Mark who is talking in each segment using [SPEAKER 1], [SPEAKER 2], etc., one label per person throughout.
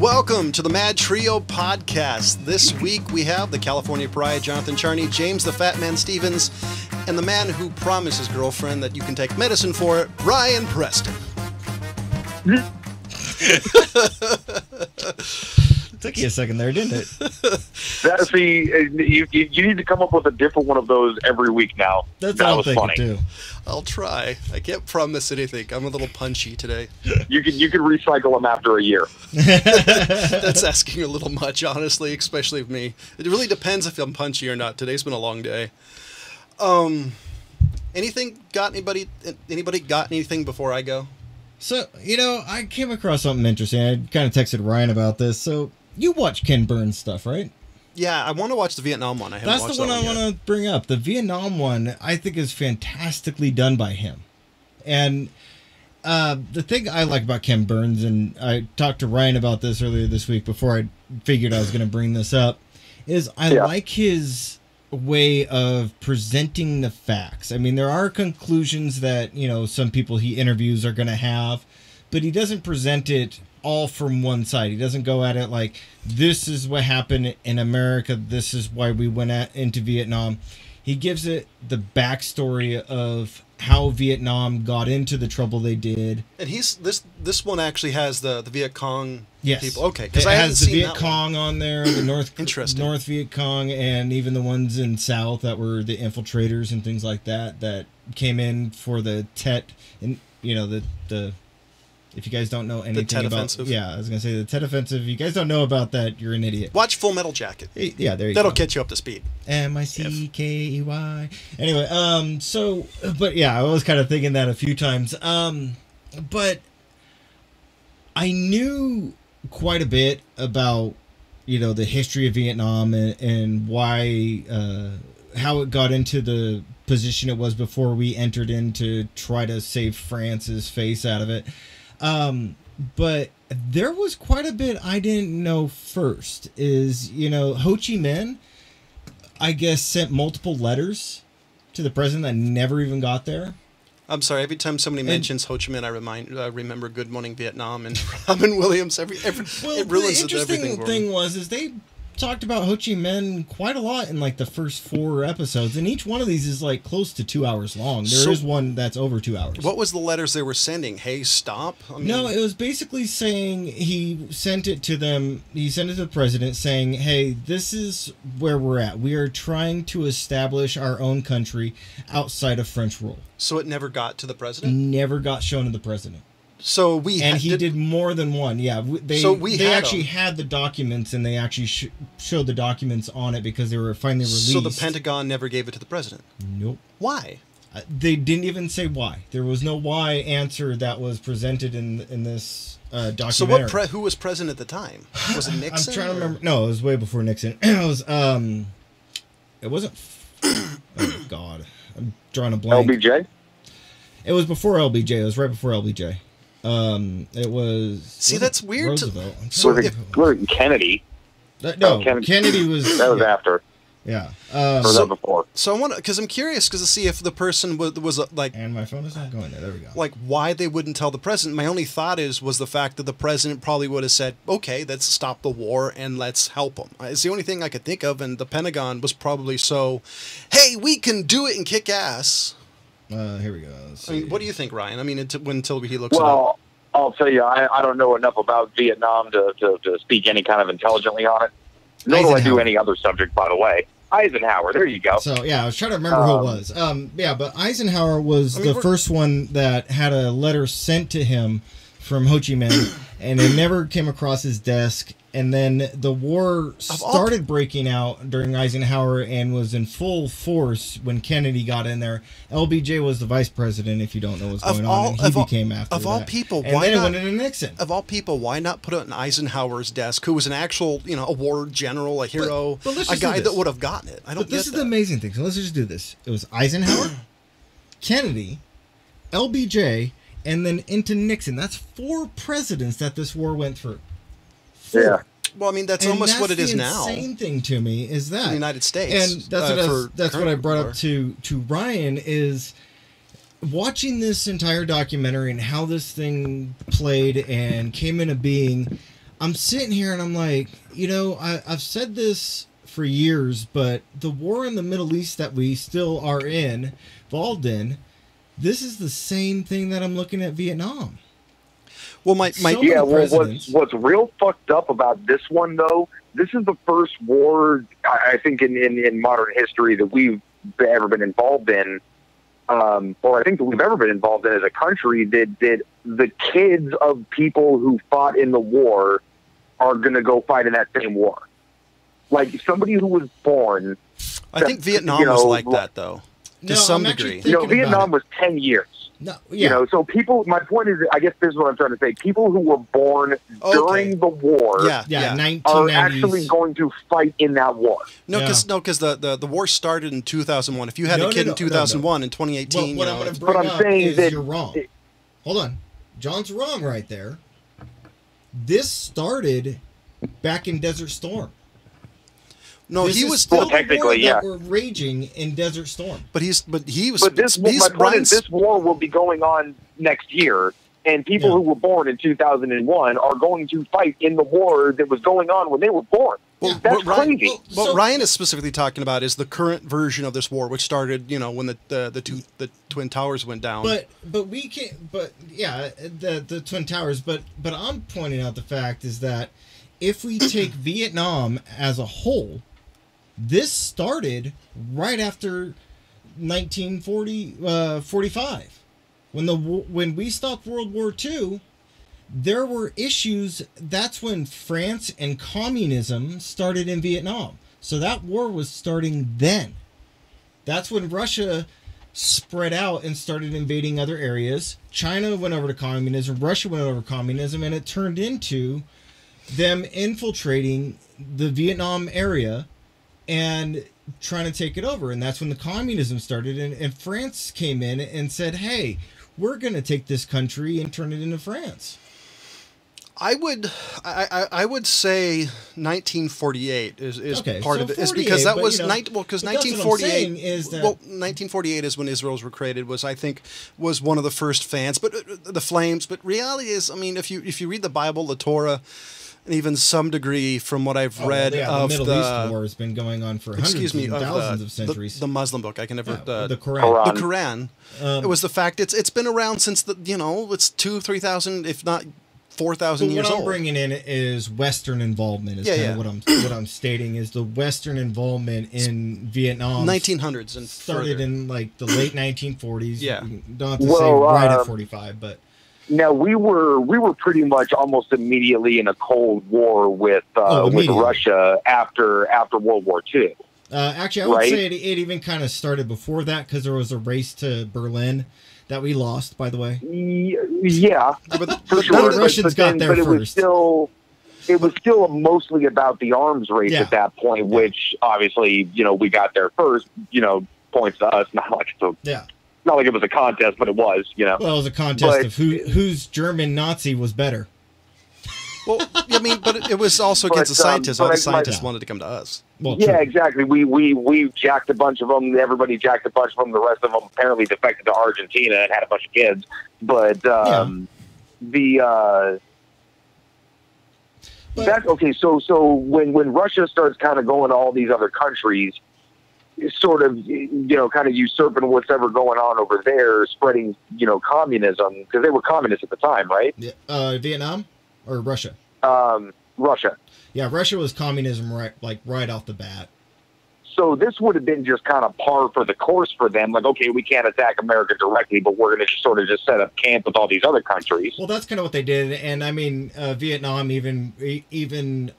[SPEAKER 1] Welcome to the MadTrio podcast. This week we have the California Pariah, Jonathan Charney, James the Fat Man Stevens, and the man who promised his girlfriend that you can take medicine for it, Ryan Preston.
[SPEAKER 2] Took you a second there, didn't it?
[SPEAKER 3] You need to come up with a different one of those every week now.
[SPEAKER 2] That's
[SPEAKER 3] that
[SPEAKER 2] what I'm
[SPEAKER 3] was
[SPEAKER 2] thinking
[SPEAKER 3] funny.
[SPEAKER 2] too.
[SPEAKER 1] I'll try. I can't promise anything. I'm a little punchy today.
[SPEAKER 3] You could recycle them after a year.
[SPEAKER 1] That's asking a little much, honestly, especially of me. It really depends if I'm punchy or not. Today's been a long day. Anybody got anything before I go?
[SPEAKER 2] So, I came across something interesting. I kind of texted Ryan about this. So, you watch Ken Burns stuff, right?
[SPEAKER 1] Yeah, I want to watch the Vietnam one.
[SPEAKER 2] That's the one I want to bring up. The Vietnam one, I think, is fantastically done by him. And the thing I like about Ken Burns, and I talked to Ryan about this earlier this week before I figured I was going to bring this up, is I like his way of presenting the facts. I mean, there are conclusions that, some people he interviews are going to have, but he doesn't present it all from one side. He doesn't go at it like, this is what happened in America, this is why we went into Vietnam. He gives it the backstory of how Vietnam got into the trouble they did.
[SPEAKER 1] And this one actually has the Viet Cong people. Okay,
[SPEAKER 2] because
[SPEAKER 1] I
[SPEAKER 2] has the Viet Cong on there, the North Viet Cong, and even the ones in South that were the infiltrators and things like that came in for the Tet, and the if you guys don't know anything
[SPEAKER 1] Tet
[SPEAKER 2] about
[SPEAKER 1] Offensive.
[SPEAKER 2] Yeah, I was gonna say the Tet Offensive. If you guys don't know about that, you're an idiot.
[SPEAKER 1] Watch Full Metal Jacket.
[SPEAKER 2] Yeah, there you
[SPEAKER 1] That'll
[SPEAKER 2] go.
[SPEAKER 1] catch you up to speed.
[SPEAKER 2] Mickey. Anyway, but yeah, I was kind of thinking that a few times. But I knew quite a bit about, the history of Vietnam and why, how it got into the position it was before we entered in to try to save France's face out of it. But there was quite a bit I didn't know first is, Ho Chi Minh, I guess, sent multiple letters to the president that never even got there.
[SPEAKER 1] I'm sorry, every time somebody mentions Ho Chi Minh, I remember Good Morning Vietnam and Robin Williams. Well, it ruins
[SPEAKER 2] the interesting thing is they talked about Ho Chi Minh quite a lot in like the first 4 episodes, and each one of these is like close to 2 hours long. There is one that's over 2 hours.
[SPEAKER 1] What was the letters they were sending? Hey, stop?
[SPEAKER 2] No, it was basically saying he sent it to them. He sent it to the president saying, hey, this is where we're at. We are trying to establish our own country outside of French rule.
[SPEAKER 1] So it never got to the president?
[SPEAKER 2] Never got shown to the president.
[SPEAKER 1] So
[SPEAKER 2] he did more than one. Yeah, they actually had the documents, and they actually showed the documents on it because they were finally released.
[SPEAKER 1] So the Pentagon never gave it to the president?
[SPEAKER 2] Nope.
[SPEAKER 1] Why?
[SPEAKER 2] They didn't even say why. There was no why answer that was presented in this documentary.
[SPEAKER 1] So who was president at the time? Was it Nixon?
[SPEAKER 2] I'm trying to remember. No, it was way before Nixon. It was it wasn't. Oh God, I'm drawing a blank.
[SPEAKER 3] LBJ.
[SPEAKER 2] It was before LBJ. It was right before LBJ. It was.
[SPEAKER 1] See, that's weird.
[SPEAKER 2] Roosevelt.
[SPEAKER 3] Was it Kennedy?
[SPEAKER 2] Kennedy was.
[SPEAKER 3] That was after.
[SPEAKER 2] Yeah.
[SPEAKER 3] Or that before.
[SPEAKER 1] So I want because I'm curious to see if the person was like.
[SPEAKER 2] And my phone is not going there. There we go.
[SPEAKER 1] Like why they wouldn't tell the president. My only thought was the fact that the president probably would have said, "Okay, let's stop the war and let's help them." It's the only thing I could think of, and the Pentagon was probably so, "Hey, we can do it and kick ass."
[SPEAKER 2] Here we go.
[SPEAKER 1] I mean, what do you think, Ryan? I mean, until he looks it up.
[SPEAKER 3] Well, I'll tell you, I don't know enough about Vietnam to speak any kind of intelligently on it. Nor do I do any other subject, by the way. Eisenhower, there you go.
[SPEAKER 2] So, yeah, I was trying to remember who it was. But Eisenhower was the first one that had a letter sent to him from Ho Chi Minh, and it never came across his desk. And then the war started breaking out during Eisenhower and was in full force when Kennedy got in there. LBJ was the vice president, if you don't know what's going on, and he became after that.
[SPEAKER 1] Of all people,
[SPEAKER 2] and then it went into Nixon.
[SPEAKER 1] Of all people, why not put it on Eisenhower's desk, who was an actual, a war general, a hero, a guy that would have gotten it? I don't get that.
[SPEAKER 2] This is the amazing thing. So let's just do this. It was Eisenhower, Kennedy, LBJ, and then into Nixon. That's 4 presidents that this war went through. 4.
[SPEAKER 3] Yeah.
[SPEAKER 1] Well, I mean, that's almost what it is now.
[SPEAKER 2] The insane thing to me is that
[SPEAKER 1] in the United States,
[SPEAKER 2] and that's what I brought up to Ryan is watching this entire documentary and how this thing played and came into being. I'm sitting here and I'm like, I've said this for years, but the war in the Middle East that we still are involved in, this is the same thing that I'm looking at Vietnam.
[SPEAKER 1] Well,
[SPEAKER 3] what's real fucked up about this one, though, this is the first war, I think, in modern history that we've ever been involved in, or I think that we've ever been involved in as a country, that the kids of people who fought in the war are going to go fight in that same war. Like, somebody who was born...
[SPEAKER 1] I think Vietnam was like that, though, to some degree.
[SPEAKER 3] Vietnam was 10 years.
[SPEAKER 2] No, yeah.
[SPEAKER 3] So people, my point is, I guess this is what I'm trying to say. People who were born during the war are actually going to fight in that war.
[SPEAKER 1] No, because the war started in 2001. If you had a kid in 2001 in 2018,
[SPEAKER 2] what I'm going to bring up is that you're wrong. Hold on. John's wrong right there. This started back in Desert Storm.
[SPEAKER 1] No,
[SPEAKER 2] he was still technically, that were raging in Desert Storm.
[SPEAKER 3] But my point is, this war will be going on next year, and people who were born in 2001 are going to fight in the war that was going on when they were born. Well, that's crazy.
[SPEAKER 1] What Ryan is specifically talking about is the current version of this war, which started, when the Twin Towers went down.
[SPEAKER 2] But we can't. But yeah, the Twin Towers. But I'm pointing out the fact is that if we take Vietnam as a whole. This started right after 1945. When we stopped World War II, there were issues. That's when France and communism started in Vietnam. So that war was starting then. That's when Russia spread out and started invading other areas. China went over to communism. Russia went over to communism, and it turned into them infiltrating the Vietnam area and trying to take it over. And that's when the communism started. And France came in and said, hey, we're going to take this country and turn it into France.
[SPEAKER 1] I would say 1948 is part of it. Is because that was 1948
[SPEAKER 2] is that
[SPEAKER 1] 1948 is when Israel's were created. I think was one of the first fans, but the flames. But reality is, I mean, if you read the Bible, the Torah. And even some degree, from what I've read,
[SPEAKER 2] of the Middle East war has been going on for hundreds and thousands of centuries.
[SPEAKER 1] The Muslim book, I can never
[SPEAKER 2] the Quran.
[SPEAKER 1] The Quran. It was the fact it's been around since it's 2,000-3,000, if not 4,000 years old.
[SPEAKER 2] What I'm bringing in is Western involvement. Is kind of what I'm stating is the Western involvement in Vietnam.
[SPEAKER 1] 1900s and
[SPEAKER 2] started
[SPEAKER 1] further.
[SPEAKER 2] In like the late 1940s.
[SPEAKER 1] Yeah,
[SPEAKER 2] you don't have to say right at 45, but.
[SPEAKER 3] Now we were pretty much almost immediately in a Cold War with Russia after World War II.
[SPEAKER 2] Actually, I would say it even kind of started before that because there was a race to Berlin that we lost. By the way,
[SPEAKER 3] yeah,
[SPEAKER 2] but for sure. The Russians got there first.
[SPEAKER 3] It was still mostly about the arms race at that point, which obviously we got there first. Points to us, not like Not like it was a contest, but it was, Well,
[SPEAKER 2] it was a contest of whose German Nazi was better.
[SPEAKER 1] Well, I mean, but it was also against the scientists. All the scientists wanted to come to us.
[SPEAKER 3] Well, yeah, exactly. We jacked a bunch of them. Everybody jacked a bunch of them. The rest of them apparently defected to Argentina and had a bunch of kids. But that's okay. So when Russia starts kind of going to all these other countries, sort of, kind of usurping what's ever going on over there, spreading, communism, because they were communists at the time, right?
[SPEAKER 2] Vietnam or Russia?
[SPEAKER 3] Russia.
[SPEAKER 2] Yeah, Russia was communism right off the bat.
[SPEAKER 3] So this would have been just kind of par for the course for them. Like, okay, we can't attack America directly, but we're going to just set up camp with all these other countries.
[SPEAKER 2] Well, that's kind of what they did. And I mean, Vietnam even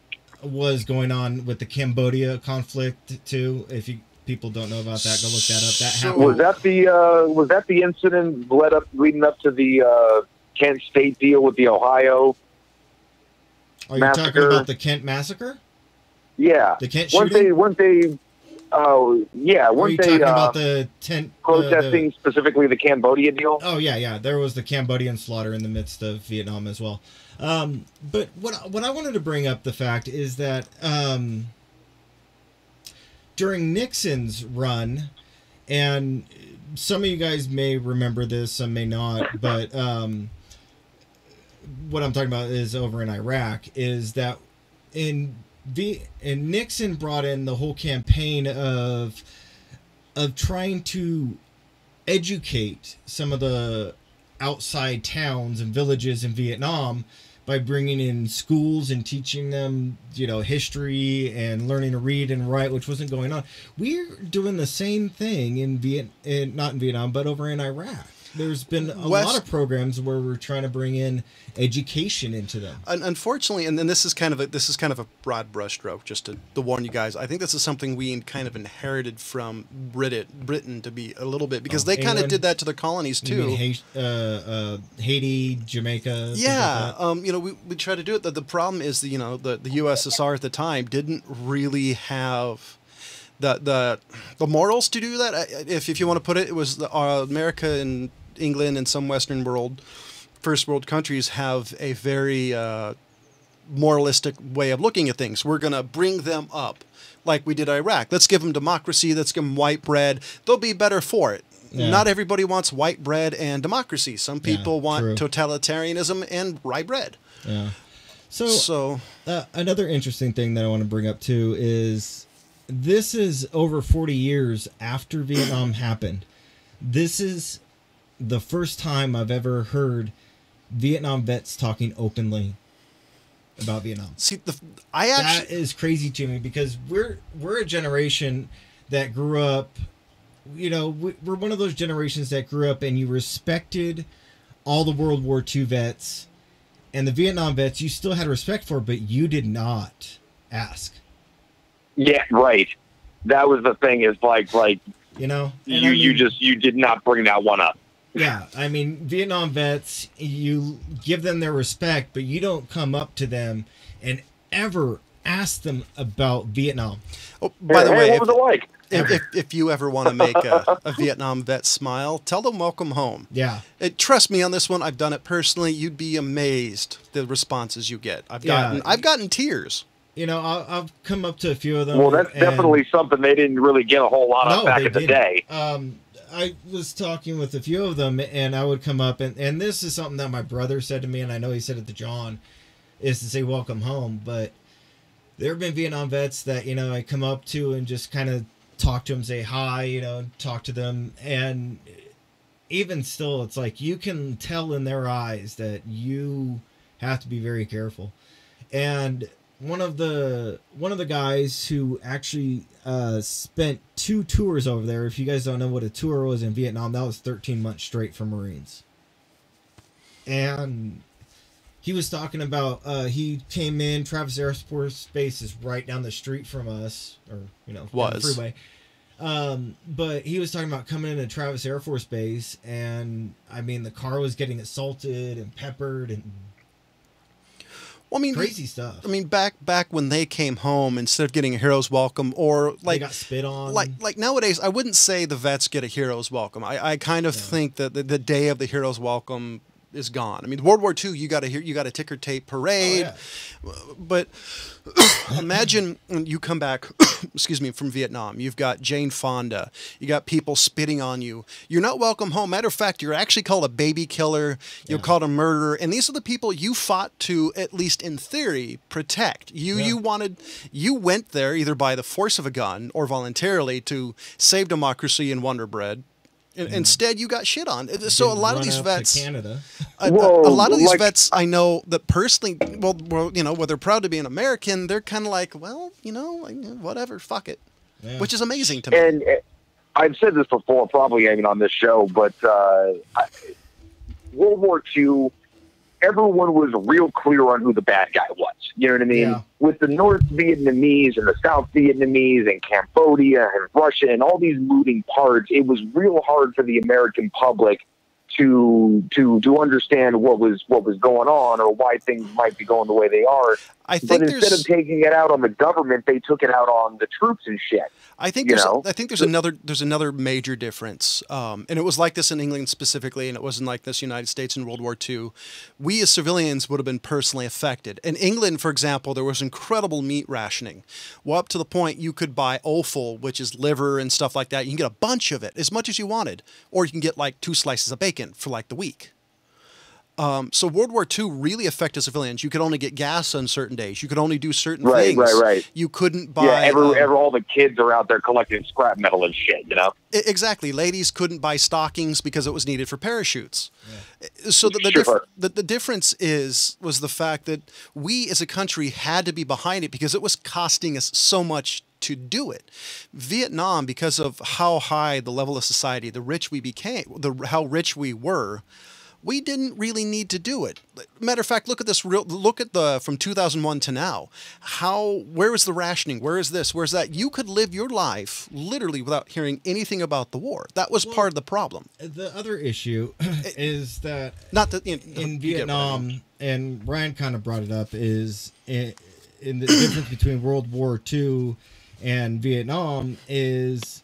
[SPEAKER 2] was going on with the Cambodia conflict too. If people don't know about that, go look that up. That happened.
[SPEAKER 3] Was that the incident leading up to the Kent State deal with the Ohio?
[SPEAKER 2] Are you talking about the Kent massacre?
[SPEAKER 3] Yeah.
[SPEAKER 2] The Kent shooting?
[SPEAKER 3] Weren't they
[SPEAKER 2] talking about the tent
[SPEAKER 3] protesting specifically the Cambodia deal?
[SPEAKER 2] Oh yeah. There was the Cambodian slaughter in the midst of Vietnam as well. But what I wanted to bring up the fact is that during Nixon's run, and some of you guys may remember this, some may not, but what I'm talking about is over in Iraq, is that and Nixon brought in the whole campaign of trying to educate some of the outside towns and villages in Vietnam by bringing in schools and teaching them, history and learning to read and write, which wasn't going on. We're doing the same thing not in Vietnam, but over in Iraq. There's been a lot of programs where we're trying to bring in education into them.
[SPEAKER 1] Unfortunately, and then this is kind of a broad brushstroke, just to warn you guys. I think this is something we kind of inherited from Britain to be a little bit, because they kind of did that to the colonies too.
[SPEAKER 2] Haiti, Jamaica.
[SPEAKER 1] Yeah, we try to do it. The problem is the USSR at the time didn't really have the morals to do that. If you want to put it, it was America and England and some Western world, first world countries have a very moralistic way of looking at things. We're going to bring them up like we did Iraq. Let's give them democracy. Let's give them white bread. They'll be better for it. Yeah. Not everybody wants white bread and democracy. Some people want totalitarianism and rye bread.
[SPEAKER 2] Yeah. So another interesting thing that I want to bring up too is this is over 40 years after Vietnam happened. This is the first time I've ever heard Vietnam vets talking openly about Vietnam.
[SPEAKER 1] See,
[SPEAKER 2] that is crazy to me, because we're a generation that grew up, we're one of those generations that grew up and you respected all the World War II vets, and the Vietnam vets you still had respect for, but you did not ask.
[SPEAKER 3] Yeah, right. That was the thing, is you did not bring that one up.
[SPEAKER 2] Yeah, I mean, Vietnam vets, you give them their respect, but you don't come up to them and ever ask them about Vietnam.
[SPEAKER 1] Oh, by the way,
[SPEAKER 3] what was it like?
[SPEAKER 1] If you ever want to make a Vietnam vet smile, tell them welcome home.
[SPEAKER 2] Yeah.
[SPEAKER 1] Trust me on this one. I've done it personally. You'd be amazed the responses you get. I've gotten tears.
[SPEAKER 2] I've come up to a few of them.
[SPEAKER 3] Well, that's definitely something they didn't really get a whole lot of back in the day.
[SPEAKER 2] I was talking with a few of them, and I would come up, and this is something that my brother said to me, and I know he said it to John, is to say welcome home. But there have been Vietnam vets that, I come up to and just kind of talk to them, say hi, talk to them. And even still, it's like you can tell in their eyes that you have to be very careful. And one of the guys who actually spent 2 tours over there. If you guys don't know what a tour was in Vietnam, that was 13 months straight for Marines. And he was talking about he came in. Travis Air Force Base is right down the street from us, or down the freeway. But he was talking about coming into Travis Air Force Base, and I mean the car was getting assaulted and peppered and. Well, I mean, crazy stuff.
[SPEAKER 1] I mean, back when they came home, instead of getting a hero's welcome, or
[SPEAKER 2] they got spit on.
[SPEAKER 1] Like nowadays, I wouldn't say the vets get a hero's welcome. I kind of think that the day of the hero's welcome is gone. I mean, World War II, you got a ticker tape parade, but imagine when you come back, excuse me, from Vietnam. You've got Jane Fonda. You got people spitting on you. You're not welcome home. Matter of fact, you're actually called a baby killer. You're called a murderer, and these are the people you fought to, at least in theory, protect. You went there either by the force of a gun or voluntarily to save democracy and Wonder Bread. Instead, you got shit on. So a lot of these vets,
[SPEAKER 2] Canada.
[SPEAKER 1] a lot of these vets, I know that personally. Well, where they're proud to be an American, they're kind of like, well, whatever, fuck it, which is amazing to me.
[SPEAKER 3] And I've said this before, probably even on this show, but World War II, everyone was real clear on who the bad guy was. You know what I mean? Yeah. With the North Vietnamese and the South Vietnamese and Cambodia and Russia and all these moving parts, it was real hard for the American public to understand what was going on or why things might be going the way they are. But instead of taking it out on the government, they took it out on the troops and shit.
[SPEAKER 1] I think there's another major difference, and it was like this in England specifically, and it wasn't like this in the United States in World War II. We as civilians would have been personally affected. In England, for example, there was incredible meat rationing, well, up to the point you could buy offal, which is liver and stuff like that. You can get a bunch of it, as much as you wanted, or you can get like 2 slices of bacon for like the week. So World War II really affected civilians. You could only get gas on certain days. You could only do certain
[SPEAKER 3] Right,
[SPEAKER 1] things.
[SPEAKER 3] right.
[SPEAKER 1] You couldn't buy.
[SPEAKER 3] Yeah, all the kids are out there collecting scrap metal and shit, you know?
[SPEAKER 1] Exactly. Ladies couldn't buy stockings because it was needed for parachutes. Yeah. So the difference was the fact that we as a country had to be behind it because it was costing us so much to do it. Vietnam, because of how high the level of society, the rich we became, how rich we were, we didn't really need to do it. Matter of fact, look at this. Look at from 2001 to now. Where is the rationing? Where is this? Where's that? You could live your life literally without hearing anything about the war. That was part of the problem.
[SPEAKER 2] The other issue is that in Vietnam, and Ryan kind of brought it up, is in the difference between World War II and Vietnam is,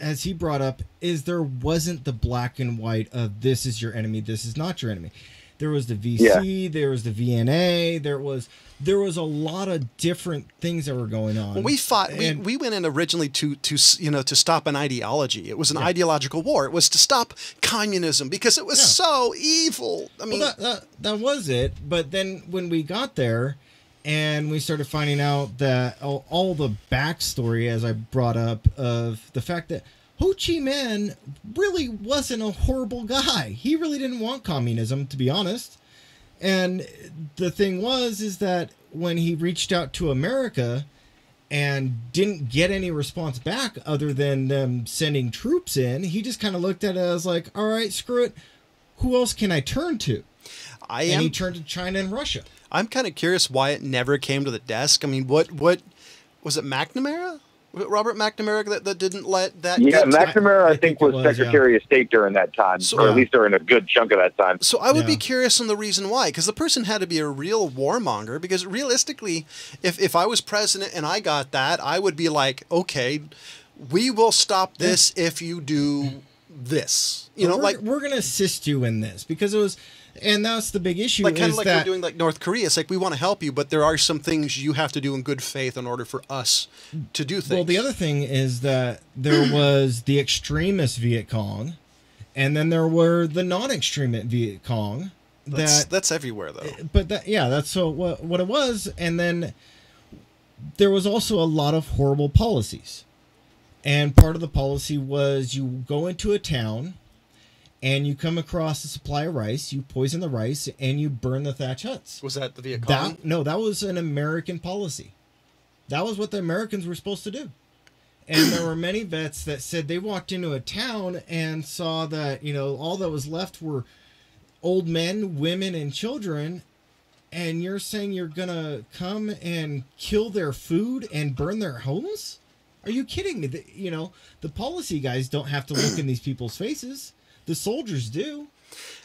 [SPEAKER 2] as he brought up, is there wasn't the black and white of this is your enemy, this is not your enemy. There was the VC, there was the VNA, there was a lot of different things that were going on.
[SPEAKER 1] Well, we fought. We went in originally to stop an ideology. It was an ideological war. It was to stop communism because it was so evil. I mean,
[SPEAKER 2] that was it. But then when we got there, and we started finding out that all the backstory, as I brought up, of the fact that Ho Chi Minh really wasn't a horrible guy. He really didn't want communism, to be honest. And the thing is that when he reached out to America and didn't get any response back other than them sending troops in, he just kind of looked at it as like, all right, screw it. Who else can I turn to? And he turned to China and Russia.
[SPEAKER 1] I'm kind of curious why it never came to the desk. I mean, what was it, McNamara? Robert McNamara that didn't let that.
[SPEAKER 3] Yeah, McNamara, I think was Secretary of State during that time, or at least during a good chunk of that time.
[SPEAKER 1] So I would be curious on the reason why, because the person had to be a real warmonger. Because realistically, if I was president and I got that, I would be like, okay, we will stop this if you do this.
[SPEAKER 2] We're going to assist you in this because it was. And that's the big issue.
[SPEAKER 1] Like kind of like we're doing like North Korea. It's like we want to help you, but there are some things you have to do in good faith in order for us to do things.
[SPEAKER 2] Well, the other thing is that there was the extremist Viet Cong, and then there were the non-extremist Viet Cong.
[SPEAKER 1] That's everywhere though.
[SPEAKER 2] But that's so what it was. And then there was also a lot of horrible policies, and part of the policy was you go into a town. And you come across a supply of rice, you poison the rice, and you burn the thatch huts.
[SPEAKER 1] Was that the Viet Cong?
[SPEAKER 2] No, that was an American policy. That was what the Americans were supposed to do. And there were many vets that said they walked into a town and saw that, all that was left were old men, women, and children. And you're saying you're going to come and kill their food and burn their homes? Are you kidding me? The policy guys don't have to look in these people's faces. The soldiers do.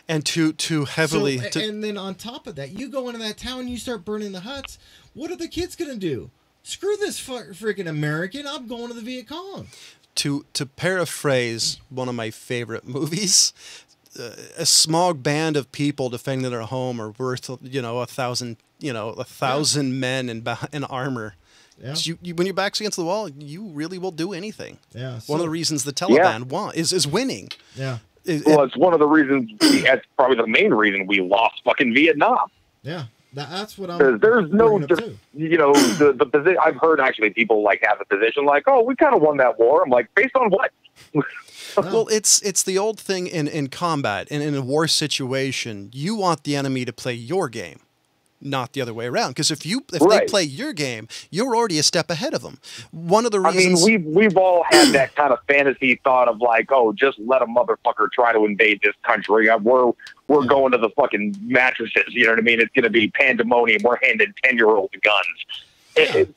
[SPEAKER 1] And too heavily.
[SPEAKER 2] And then on top of that, you go into that town, you start burning the huts. What are the kids going to do? Screw this freaking American. I'm going to the Viet Cong.
[SPEAKER 1] To paraphrase one of my favorite movies, a small band of people defending their home are worth, 1,000 men in armor. Yeah. When your back's against the wall, you really will do anything.
[SPEAKER 2] Yeah.
[SPEAKER 1] One of the reasons the Taliban is winning.
[SPEAKER 2] Yeah.
[SPEAKER 3] It's one of the reasons. That's probably the main reason we lost fucking Vietnam.
[SPEAKER 2] Yeah, that's what I'm.
[SPEAKER 3] There's no, the position. I've heard actually people have a position like, oh, we kind of won that war. I'm like, based on what?
[SPEAKER 1] Well, it's the old thing in combat and in a war situation. You want the enemy to play your game, not the other way around. Because if they play your game, you're already a step ahead of them. One of the reasons
[SPEAKER 3] we've all had that kind of fantasy thought of like, oh, just let a motherfucker try to invade this country. We're going to the fucking mattresses. You know what I mean? It's going to be pandemonium. We're handing 10-year-olds guns.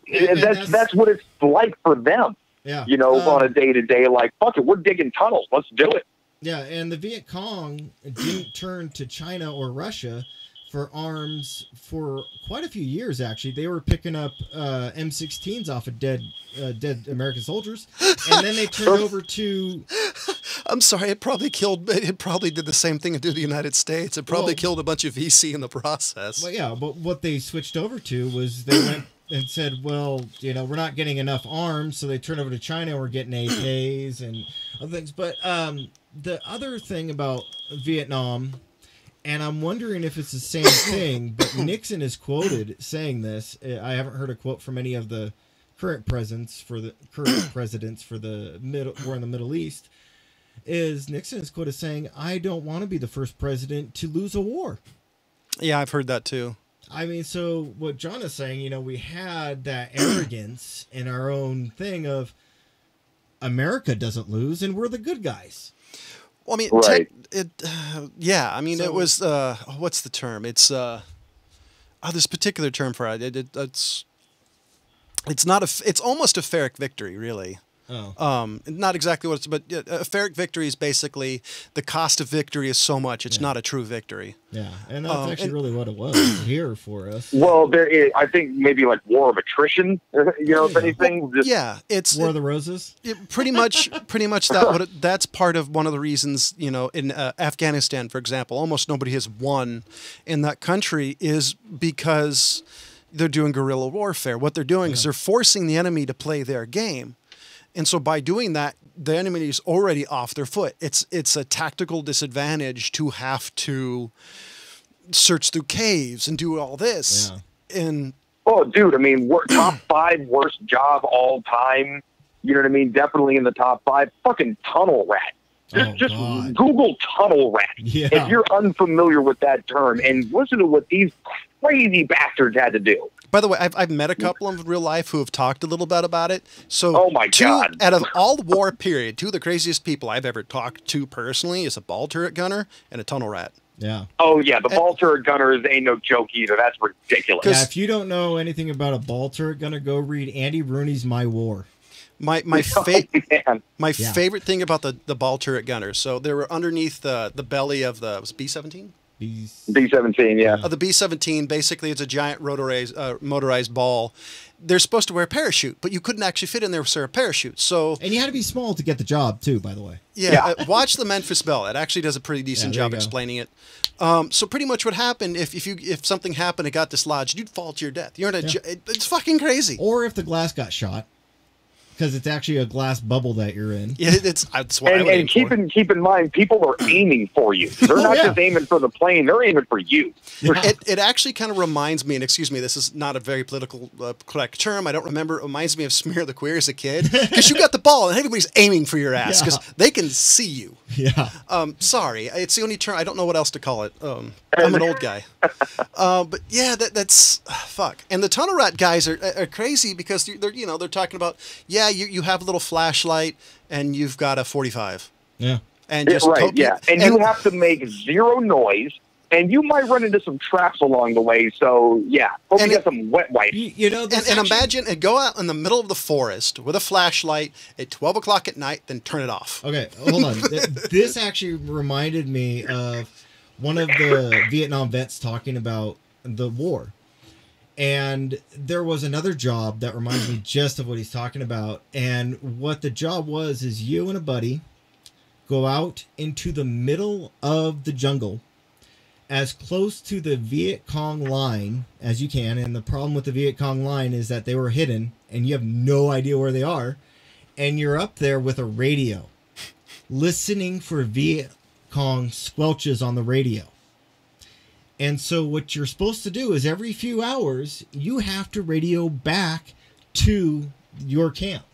[SPEAKER 3] Yeah. That's what it's like for them.
[SPEAKER 2] Yeah.
[SPEAKER 3] On a day-to-day, like, fuck it, we're digging tunnels. Let's do it.
[SPEAKER 2] Yeah, and the Viet Cong didn't turn to China or Russia for arms for quite a few years, actually. They were picking up M16s off of dead American soldiers, and then they turned over to...
[SPEAKER 1] I'm sorry, it probably did the same thing to the United States. It probably killed a bunch of VC in the process.
[SPEAKER 2] Well, yeah, but what they switched over to was they went and said, well, we're not getting enough arms, so they turned over to China, and we're getting AKs and other things. But the other thing about Vietnam And I'm wondering if it's the same thing, but Nixon is quoted saying this. I haven't heard a quote from any of the current presidents for the war in the Middle East. Nixon is quoted saying, "I don't want to be the first president to lose a war."
[SPEAKER 1] Yeah, I've heard that too.
[SPEAKER 2] I mean, so what John is saying, we had that arrogance in our own thing of America doesn't lose and we're the good guys.
[SPEAKER 1] Well, I mean,
[SPEAKER 3] right.
[SPEAKER 1] yeah. I mean, it was what's the term? It's this particular term for it. It's not it's almost a Pyrrhic victory, really.
[SPEAKER 2] Oh.
[SPEAKER 1] Not exactly what it's, but a Pyrrhic victory is basically the cost of victory is so much it's not a true victory.
[SPEAKER 2] Yeah, and that's actually really what it was here for us.
[SPEAKER 3] Well, there is, I think maybe like war of attrition. If anything.
[SPEAKER 1] Yeah, it's
[SPEAKER 2] War of the Roses.
[SPEAKER 1] Pretty much that's part of one of the reasons. In Afghanistan, for example, almost nobody has won in that country is because they're doing guerrilla warfare. What they're doing is they're forcing the enemy to play their game. And so by doing that, the enemy is already off their foot. It's a tactical disadvantage to have to search through caves and do all this.
[SPEAKER 2] Yeah.
[SPEAKER 1] And
[SPEAKER 3] oh, dude, I mean, top 5 worst job all time. You know what I mean? Definitely in the top 5. Fucking tunnel rat. Just Google tunnel rat if you're unfamiliar with that term, and listen to what these crazy bastards had to do.
[SPEAKER 1] By the way, I've met a couple of them in real life who have talked a little bit about it. So,
[SPEAKER 3] oh my God.
[SPEAKER 1] Out of all the war period, 2 of the craziest people I've ever talked to personally is a ball turret gunner and a tunnel rat.
[SPEAKER 2] Yeah.
[SPEAKER 3] Oh, yeah. The ball turret gunners ain't no joke either. That's ridiculous.
[SPEAKER 2] Yeah, if you don't know anything about a ball turret gunner, go read Andy Rooney's My War.
[SPEAKER 1] My favorite thing about the ball turret gunners, so they were underneath the belly of was it B-17?
[SPEAKER 3] B-17, yeah.
[SPEAKER 1] The B-17, basically it's a giant motorized ball. They're supposed to wear a parachute, but you couldn't actually fit in there with a parachute.
[SPEAKER 2] And you had to be small to get the job, too, by the way.
[SPEAKER 1] Yeah. Watch the Memphis Belle. It actually does a pretty decent job explaining it. So pretty much what happened, if something happened and got dislodged, you'd fall to your death. It's fucking crazy.
[SPEAKER 2] Or if the glass got shot. Because it's actually a glass bubble that you're in.
[SPEAKER 1] Yeah, that's what I would aim for.
[SPEAKER 3] Keep in mind, people are aiming for you. They're not just aiming for the plane; they're aiming for you.
[SPEAKER 1] Yeah. It actually kind of reminds me, and excuse me, this is not a very political correct term. I don't remember. It reminds me of Smear the Queer as a kid, because you got the ball and everybody's aiming for your ass because they can see you.
[SPEAKER 2] Yeah.
[SPEAKER 1] Sorry, it's the only term. I don't know what else to call it. I'm an old guy. But yeah, that's fuck. And the tunnel rat guys are crazy because they're talking about you have a little flashlight and you've got a 45.
[SPEAKER 2] Yeah.
[SPEAKER 3] And just and you have to make zero noise, and you might run into some traps along the way. So hope you get some wet wipes.
[SPEAKER 1] Imagine and go out in the middle of the forest with a flashlight at 12 o'clock at night, then turn it off.
[SPEAKER 2] Okay, hold on. This actually reminded me of one of the Vietnam vets talking about the war. And there was another job that reminds me just of what he's talking about. And what the job was is you and a buddy go out into the middle of the jungle as close to the Viet Cong line as you can. And the problem with the Viet Cong line is that they were hidden and you have no idea where they are. And you're up there with a radio listening for Viet Cong squelches on the radio. And so what you're supposed to do is every few hours, you have to radio back to your camp.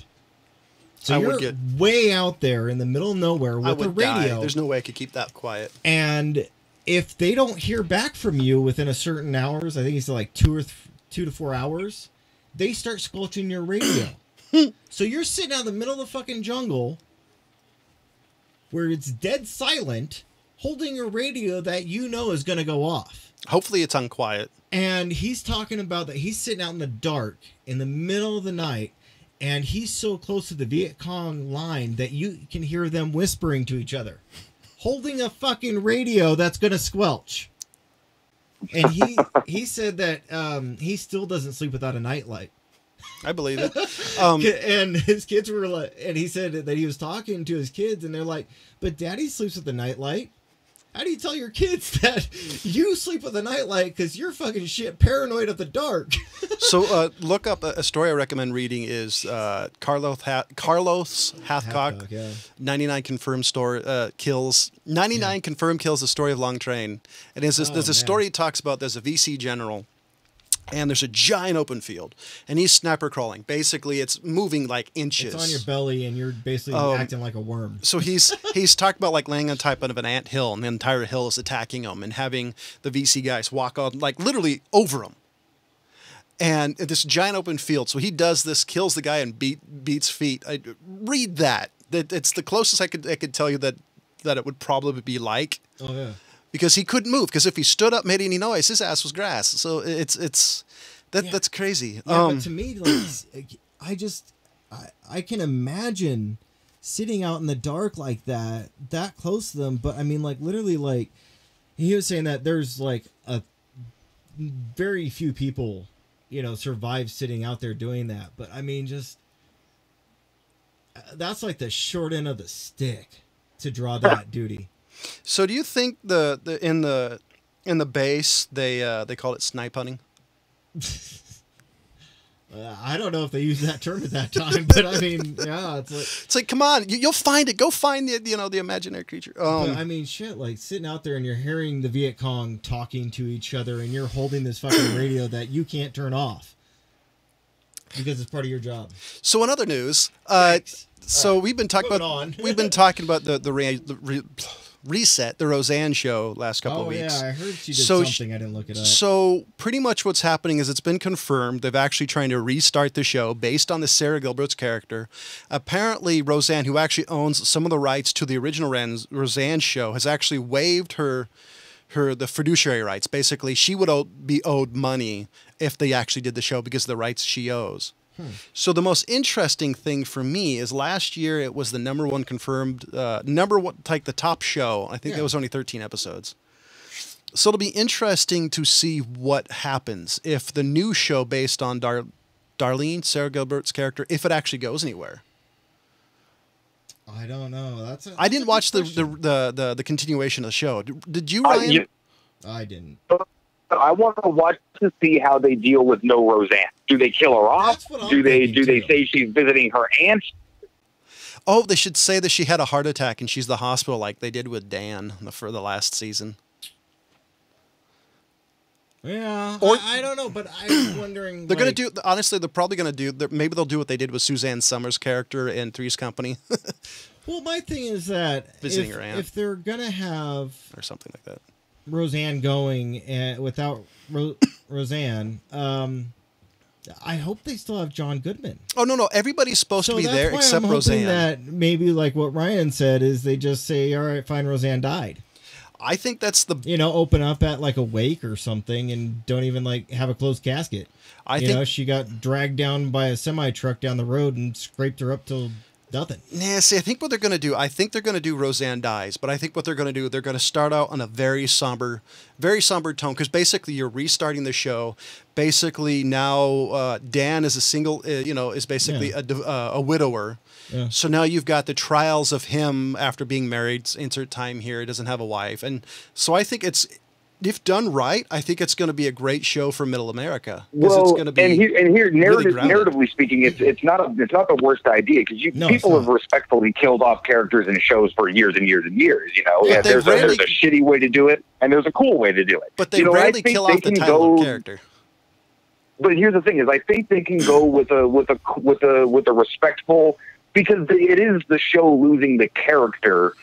[SPEAKER 2] So you're way out there in the middle of nowhere with a radio.
[SPEAKER 1] Die. There's no way I could keep that quiet.
[SPEAKER 2] And if they don't hear back from you within a certain hours, I think it's like 2 to 4 hours, they start squelching your radio. So you're sitting out in the middle of the fucking jungle where it's dead silent, holding a radio that you know is going to go off.
[SPEAKER 1] Hopefully it's unquiet.
[SPEAKER 2] And he's talking about that he's sitting out in the dark in the middle of the night, and he's so close to the Viet Cong line that you can hear them whispering to each other, holding a fucking radio that's going to squelch. And he said that he still doesn't sleep without a nightlight.
[SPEAKER 1] I believe it.
[SPEAKER 2] And his kids were like, and he said that he was talking to his kids, and they're like, "But Daddy sleeps with the nightlight." How do you tell your kids that you sleep with a nightlight because you're fucking shit paranoid of the dark?
[SPEAKER 1] So look up a story I recommend reading is Carlos Hathcock,
[SPEAKER 2] yeah.
[SPEAKER 1] 99 confirmed kills. 99 confirmed kills, the story of Long Train. And there's a story he talks about. There's a VC general. And there's a giant open field, and he's sniper crawling. Basically, it's moving like inches.
[SPEAKER 2] It's on your belly, and you're basically acting like a worm.
[SPEAKER 1] So he's talked about like laying on top of an ant hill, and the entire hill is attacking him, and having the VC guys walk on like literally over him. And this giant open field. So he does this, kills the guy, and beats feet. Read that. It's the closest I could tell you that it would probably be like.
[SPEAKER 2] Oh yeah.
[SPEAKER 1] Because he couldn't move. Because if he stood up, made any noise, his ass was grass. So that's crazy.
[SPEAKER 2] Yeah, but to me, like, I can imagine sitting out in the dark like that close to them. But I mean, like literally, like he was saying that there's like a very few people, survive sitting out there doing that. But I mean, just that's like the short end of the stick to draw that duty.
[SPEAKER 1] So do you think in the base they call it snipe hunting?
[SPEAKER 2] I don't know if they used that term at that time, but I mean, yeah,
[SPEAKER 1] it's like come on, you'll find it. Go find the imaginary creature.
[SPEAKER 2] But I mean, shit, like sitting out there and you're hearing the Viet Cong talking to each other, and you're holding this fucking radio that you can't turn off because it's part of your job.
[SPEAKER 1] So in other news, we've been talking about the Reset, the Roseanne show last couple of weeks.
[SPEAKER 2] Yeah, I heard she did something. I didn't look it up.
[SPEAKER 1] So pretty much what's happening is it's been confirmed. They've actually trying to restart the show based on the Sarah Gilbert's character. Apparently, Roseanne, who actually owns some of the rights to the original Roseanne show, has actually waived the fiduciary rights. Basically, she would be owed money if they actually did the show because of the rights she owes. So the most interesting thing for me is last year it was the number one confirmed, like the top show. I think there was only 13 episodes. So it'll be interesting to see what happens if the new show based on Darlene, Sarah Gilbert's character, if it actually goes anywhere.
[SPEAKER 2] I don't know.
[SPEAKER 1] I didn't watch the continuation of the show. Did you, Ryan?
[SPEAKER 2] I didn't.
[SPEAKER 3] I want to watch to see how they deal with no Roseanne. Do they kill her off? Do they say she's visiting her aunt?
[SPEAKER 1] Oh, they should say that she had a heart attack and she's in the hospital like they did with Dan for the last season.
[SPEAKER 2] Yeah, or I don't know, but I'm wondering.
[SPEAKER 1] They're going to do, honestly, they're probably going to do, maybe they'll do what they did with Suzanne Summers' character in Three's Company.
[SPEAKER 2] Well, my thing is that
[SPEAKER 1] visiting her aunt.
[SPEAKER 2] If they're going to have.
[SPEAKER 1] Or something like that.
[SPEAKER 2] Roseanne going without Roseanne, I hope they still have John Goodman.
[SPEAKER 1] Oh no, everybody's supposed to be there except
[SPEAKER 2] I'm
[SPEAKER 1] Roseanne.
[SPEAKER 2] That maybe like what Ryan said is they just say, all right, fine, Roseanne died.
[SPEAKER 1] I think that's the
[SPEAKER 2] open up at like a wake or something and don't even like have a closed casket. I think she got dragged down by a semi truck down the road and scraped her up till nothing.
[SPEAKER 1] Nah, see, I think what they're going to do, Roseanne dies, but I think what they're going to do, they're going to start out on a very somber tone, because basically you're restarting the show. Basically now Dan is a single, is basically a widower. Yeah. So now you've got the trials of him after being married, insert time here, he doesn't have a wife. And so I think if done right, I think it's going to be a great show for Middle America.
[SPEAKER 3] Well, it's going to be narratively speaking, it's not the worst idea because people have respectfully killed off characters in shows for years and years and years. There's a shitty way to do it, and there's a cool way to do it.
[SPEAKER 1] But they rarely kill off the title character.
[SPEAKER 3] But here's the thing: is I think they can go with a respectful, because it is the show losing the character,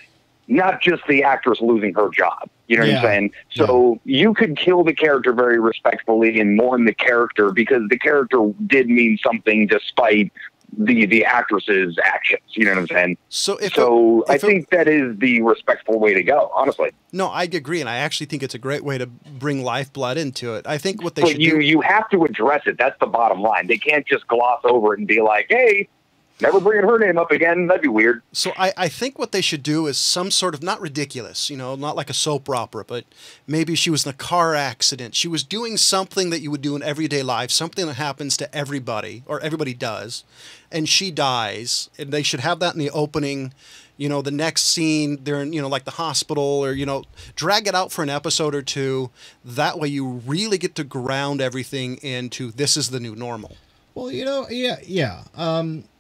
[SPEAKER 3] not just the actress losing her job. You know what I'm saying? So you could kill the character very respectfully and mourn the character because the character did mean something despite the actress's actions. You know what I'm saying? So I think that is the respectful way to go, honestly.
[SPEAKER 1] No, I agree, and I actually think it's a great way to bring lifeblood into it. I think what they should do...
[SPEAKER 3] You have to address it. That's the bottom line. They can't just gloss over it and be like, hey... never bringing her name up again. That'd be weird.
[SPEAKER 1] So I think what they should do is some sort of, not ridiculous, not like a soap opera, but maybe she was in a car accident. She was doing something that you would do in everyday life, something that happens to everybody, or everybody does, and she dies. And they should have that in the opening. You know, the next scene, they're in, you know, like the hospital, or, you know, drag it out for an episode or two. That way you really get to ground everything into this is the new normal.
[SPEAKER 2] Well, you know, yeah.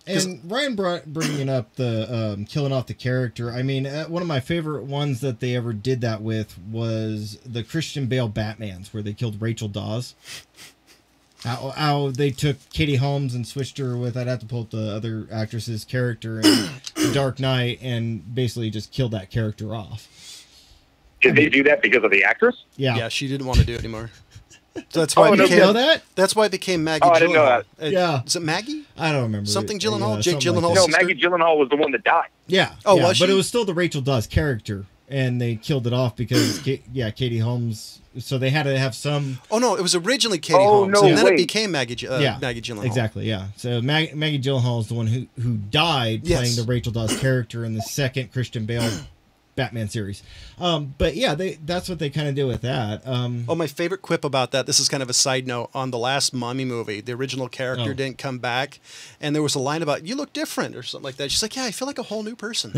[SPEAKER 2] And Ryan bringing up the killing off the character. I mean, one of my favorite ones that they ever did that with was the Christian Bale Batmans, where they killed Rachel Dawes. How they took Katie Holmes and switched her with, I'd have to pull up the other actress's character in The Dark Knight, and basically just killed that character off.
[SPEAKER 3] Did they do that because of the actress?
[SPEAKER 2] Yeah.
[SPEAKER 1] Yeah, she didn't want to do it anymore. So that's why
[SPEAKER 2] you didn't know that?
[SPEAKER 1] That's why it became Maggie Gyllenhaal.
[SPEAKER 3] I didn't know that.
[SPEAKER 2] Yeah.
[SPEAKER 1] Is it Maggie?
[SPEAKER 2] I don't remember.
[SPEAKER 1] Something Gyllenhaal? Jake
[SPEAKER 2] something
[SPEAKER 1] Gyllenhaal?
[SPEAKER 3] No,
[SPEAKER 1] sister?
[SPEAKER 3] Maggie Gyllenhaal was the one that died.
[SPEAKER 2] Yeah.
[SPEAKER 1] Oh,
[SPEAKER 2] yeah,
[SPEAKER 1] was
[SPEAKER 2] but
[SPEAKER 1] she?
[SPEAKER 2] it was still the Rachel Dawes character, and they killed it off because, Katie Holmes. So they had to have some.
[SPEAKER 1] Oh no, it was originally Katie Holmes,
[SPEAKER 3] no,
[SPEAKER 1] and then
[SPEAKER 3] wait.
[SPEAKER 1] it became Maggie Gyllenhaal.
[SPEAKER 2] Exactly. Yeah. So Maggie Gyllenhaal is the one who died playing the Rachel Dawes character in the second Christian Bale Batman series. But yeah, that's what they kind of do with that.
[SPEAKER 1] Oh, my favorite quip about that, this is kind of a side note, on the last Mummy movie, the original character didn't come back, and there was a line about, you look different, or something like that. She's like, yeah, I feel like a whole new person.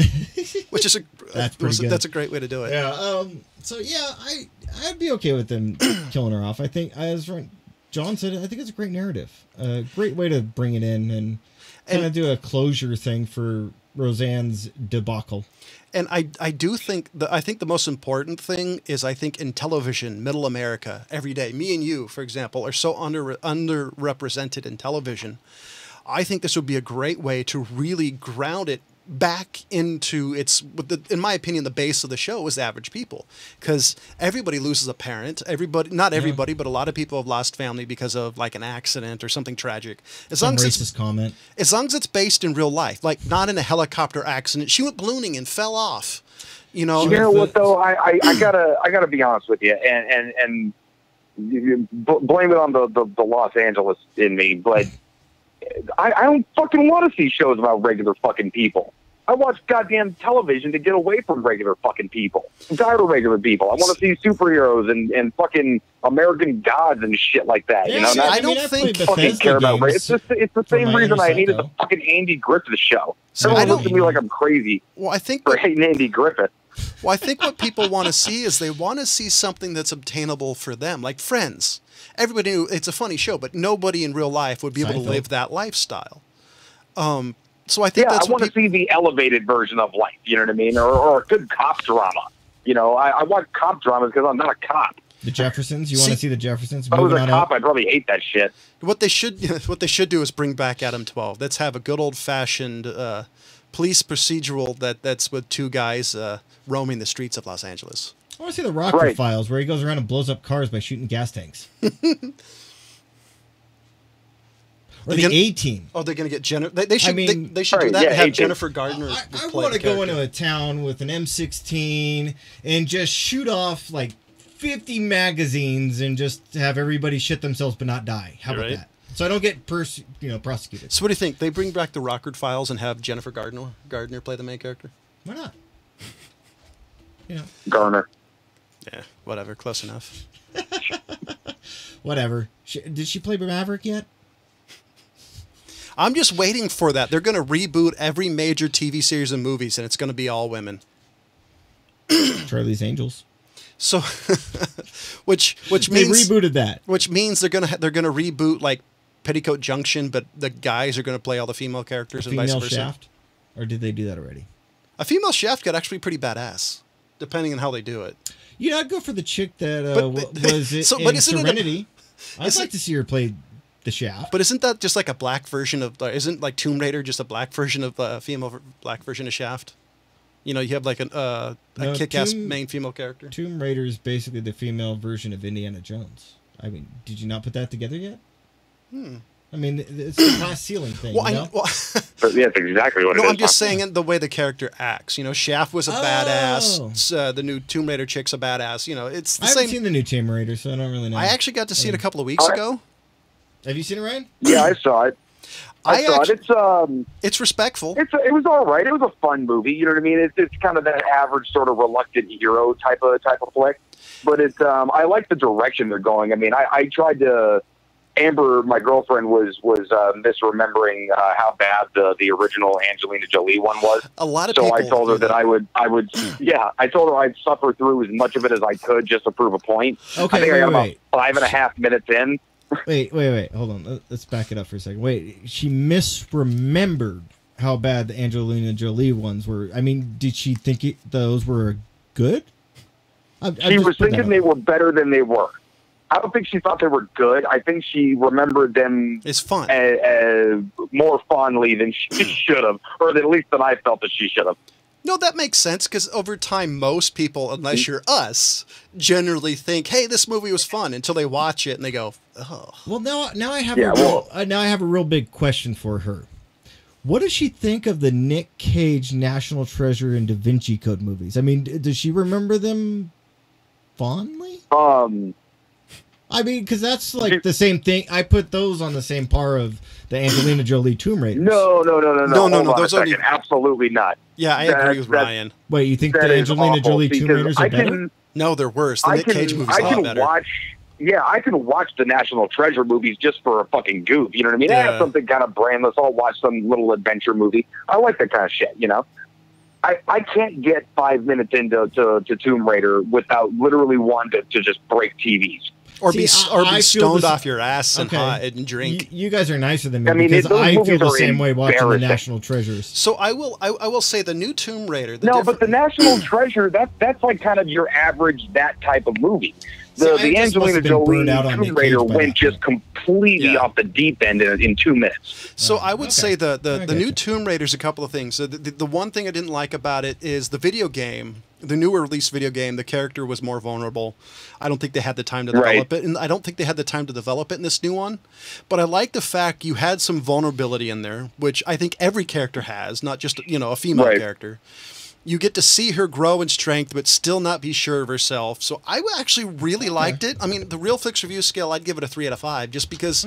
[SPEAKER 1] Which is that's a great way to do it.
[SPEAKER 2] Yeah. So yeah, I'd be okay with them killing her off. I think, as John said, I think it's a great narrative. A great way to bring it in and kind of do a closure thing for Roseanne's debacle.
[SPEAKER 1] And I do think the most important thing is, I think in television, middle America, every day, me and you, for example, are so underrepresented in television. I think this would be a great way to really ground it back into in my opinion, the base of the show is average people, because everybody loses a parent. Not everybody, but a lot of people have lost family because of like an accident or something tragic.
[SPEAKER 2] Some racist comment.
[SPEAKER 1] As long as it's based in real life, like not in a helicopter accident. She went ballooning and fell off. You know.
[SPEAKER 3] You know what though? I gotta be honest with you, and you blame it on the Los Angeles in me, but I don't fucking want to see shows about regular fucking people. I watch goddamn television to get away from regular fucking people. I'm tired of regular people. I want to see superheroes and fucking American gods and shit like that.
[SPEAKER 2] Yeah,
[SPEAKER 3] you know,
[SPEAKER 1] I don't think
[SPEAKER 3] fucking care about race. It's the same reason I hated the fucking Andy Griffith show. Everyone looks at me like I'm crazy for hating Andy Griffith.
[SPEAKER 1] Well, I think what people want to see is they want to see something that's obtainable for them, like Friends. Everybody knew it's a funny show, but nobody in real life would be able to live that lifestyle. So I think that's
[SPEAKER 3] I want to see the elevated version of life. You know what I mean? Or a good cop drama. You know, I watch cop dramas because I'm not a cop.
[SPEAKER 2] The Jeffersons. You want to see the Jeffersons?
[SPEAKER 3] If I was a cop, I'd probably hate that shit.
[SPEAKER 1] What they should do is bring back Adam 12. Let's have a good old fashioned police procedural that's with two guys roaming the streets of Los Angeles.
[SPEAKER 2] I want to see the Rocker Files, where he goes around and blows up cars by shooting gas tanks. Or the A-Team.
[SPEAKER 1] Oh, they're going to get They should do that and have Jennifer Gardner.
[SPEAKER 2] I want to go into a town with an M16 and just shoot off like 50 magazines and just have everybody shit themselves but not die. How about that? So I don't get prosecuted.
[SPEAKER 1] So what do you think? They bring back the Rockford Files and have Jennifer Gardner play the main character?
[SPEAKER 2] Why not?
[SPEAKER 3] Garner.
[SPEAKER 1] Yeah, whatever. Close enough.
[SPEAKER 2] Whatever. Did she play Maverick yet?
[SPEAKER 1] I'm just waiting for that. They're going to reboot every major TV series and movies, and it's going to be all women.
[SPEAKER 2] Charlie's Angels.
[SPEAKER 1] So, which means
[SPEAKER 2] they rebooted that.
[SPEAKER 1] Which means they're gonna reboot like Petticoat Junction, but the guys are going to play all the female characters and vice versa.
[SPEAKER 2] Shaft, or did they do that already?
[SPEAKER 1] A female Shaft got actually pretty badass, depending on how they do it.
[SPEAKER 2] Yeah, I'd go for the chick that was in Serenity. I'd like to see her play the Shaft.
[SPEAKER 1] But isn't that just like a black version of? Isn't like Tomb Raider just a black version of black version of Shaft? You know, you have like a kick-ass main female character.
[SPEAKER 2] Tomb Raider is basically the female version of Indiana Jones. I mean, did you not put that together yet? I mean, it's a glass ceiling thing.
[SPEAKER 3] Yeah, that's exactly what it is.
[SPEAKER 1] No, I'm just saying the way the character acts. You know, Shaft was a badass. The new Tomb Raider chick's a badass. You know, it's the same.
[SPEAKER 2] I haven't seen the new Tomb Raider, so I don't really know.
[SPEAKER 1] I actually got to see it a couple of weeks ago.
[SPEAKER 2] Have you seen it, Ryan?
[SPEAKER 3] Yeah, I saw it. I saw it.
[SPEAKER 1] It's respectful.
[SPEAKER 3] It was all right. It was a fun movie. You know what I mean? It's kind of that average sort of reluctant hero type of flick. But it's I like the direction they're going. I mean, I tried to Amber, my girlfriend, was misremembering how bad the original Angelina Jolie one was.
[SPEAKER 1] A lot of
[SPEAKER 3] so
[SPEAKER 1] people
[SPEAKER 3] I told her that I would I told her I'd suffer through as much of it as I could just to prove a point.
[SPEAKER 2] Okay,
[SPEAKER 3] I think I got
[SPEAKER 2] wait.
[SPEAKER 3] about 5.5 minutes in.
[SPEAKER 2] Wait. Hold on. Let's back it up for a second. Wait, she misremembered how bad the Angelina Jolie ones were. I mean, did she think those were good?
[SPEAKER 3] She was thinking they were better than they were. I don't think she thought they were good. I think she remembered them
[SPEAKER 1] it's fun.
[SPEAKER 3] More fondly than she should have, or at least than I felt that she should have.
[SPEAKER 1] No, that makes sense, because over time, most people, unless you're us, generally think, hey, this movie was fun, until they watch it and they go, oh.
[SPEAKER 2] Well, now I have a real big question for her. What does she think of the Nick Cage National Treasure and Da Vinci Code movies? I mean, does she remember them fondly? I mean, because that's like the same thing. I put those on the same par of the Angelina Jolie Tomb Raiders.
[SPEAKER 3] No.
[SPEAKER 1] Those are
[SPEAKER 3] absolutely not.
[SPEAKER 1] Yeah, I agree with Ryan.
[SPEAKER 2] Wait, you think the Angelina Jolie Tomb Raiders are better?
[SPEAKER 1] No, they're worse. The Nick Cage movies are a lot better.
[SPEAKER 3] I can watch the National Treasure movies just for a fucking goof. You know what I mean? I have something kind of brainless. I'll watch some little adventure movie. I like that kind of shit, you know? I can't get 5 minutes into Tomb Raider without literally wanting to just break TVs.
[SPEAKER 1] Or be stoned off your ass and hot and drink.
[SPEAKER 2] You guys are nicer than me because I feel the same way watching the National Treasures.
[SPEAKER 1] So I will say the new Tomb Raider.
[SPEAKER 3] But the National Treasure, that's like kind of your average that type of movie. The Angelina Jolie Tomb Raider went just completely off the deep end in 2 minutes.
[SPEAKER 1] So I would say the new Tomb Raider's a couple of things. The one thing I didn't like about it is the video game. The newer release video game, the character was more vulnerable. I don't think they had the time to develop it, and I don't think they had the time to develop it in this new one. But I like the fact you had some vulnerability in there, which I think every character has, not just a female character. You get to see her grow in strength, but still not be sure of herself. So I actually really liked it. I mean, the Real Fix review scale, I'd give it a 3 out of 5, just because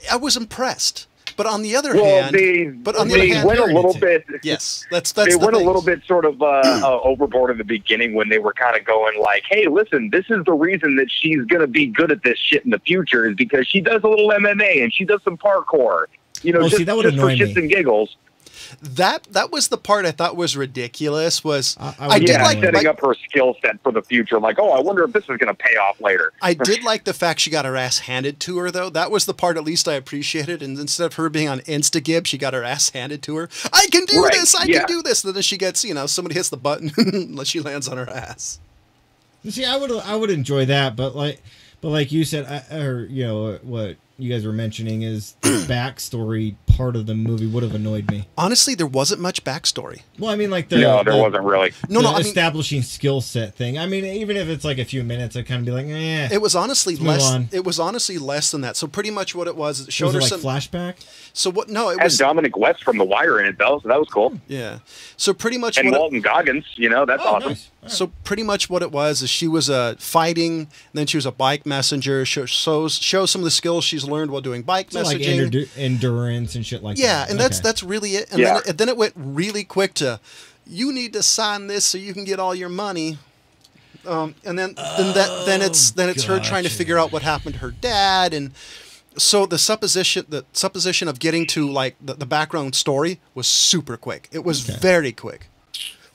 [SPEAKER 1] I was impressed. But on the other hand,
[SPEAKER 3] they went a little bit.
[SPEAKER 1] Yes, that's
[SPEAKER 3] they went a little bit sort of overboard in the beginning when they were kind of going like, "Hey, listen, this is the reason that she's going to be good at this shit in the future is because she does a little MMA and she does some parkour, just for shits and giggles."
[SPEAKER 1] That was the part I thought was ridiculous.
[SPEAKER 3] I did like setting up her skill set for the future. Like, I wonder if this is going to pay off later.
[SPEAKER 1] I did like the fact she got her ass handed to her, though. That was the part at least I appreciated. And instead of her being on Instagib, she got her ass handed to her. I can do this. I can do this. And then she gets, somebody hits the button unless she lands on her ass.
[SPEAKER 2] See, I would enjoy that, but like you said, what you guys were mentioning is the backstory part of the movie would have annoyed me.
[SPEAKER 1] Honestly, there wasn't much backstory.
[SPEAKER 2] Well, I mean, like
[SPEAKER 3] there wasn't really.
[SPEAKER 2] Establishing skill set thing. I mean, even if it's like a few minutes, I'd kind of be like, eh.
[SPEAKER 1] It was honestly less. It was honestly less than that. So pretty much what it was, it showed her some
[SPEAKER 2] flashback.
[SPEAKER 1] So what? No, it
[SPEAKER 3] was Dominic West from The Wire in it though, so that was cool.
[SPEAKER 1] Yeah. So pretty much.
[SPEAKER 3] And Walton Goggins, that's awesome.
[SPEAKER 2] Nice. Right.
[SPEAKER 1] So pretty much what it was is she was fighting, and then she was a bike messenger. Shows some of the skills she's learned while doing bike messaging,
[SPEAKER 2] like endurance and shit like that.
[SPEAKER 1] Yeah, and that's really it. And then it went really quick to, you need to sign this so you can get all your money. And then it's her trying to figure out what happened to her dad, and so the supposition of getting to like the background story was super quick. It was very quick.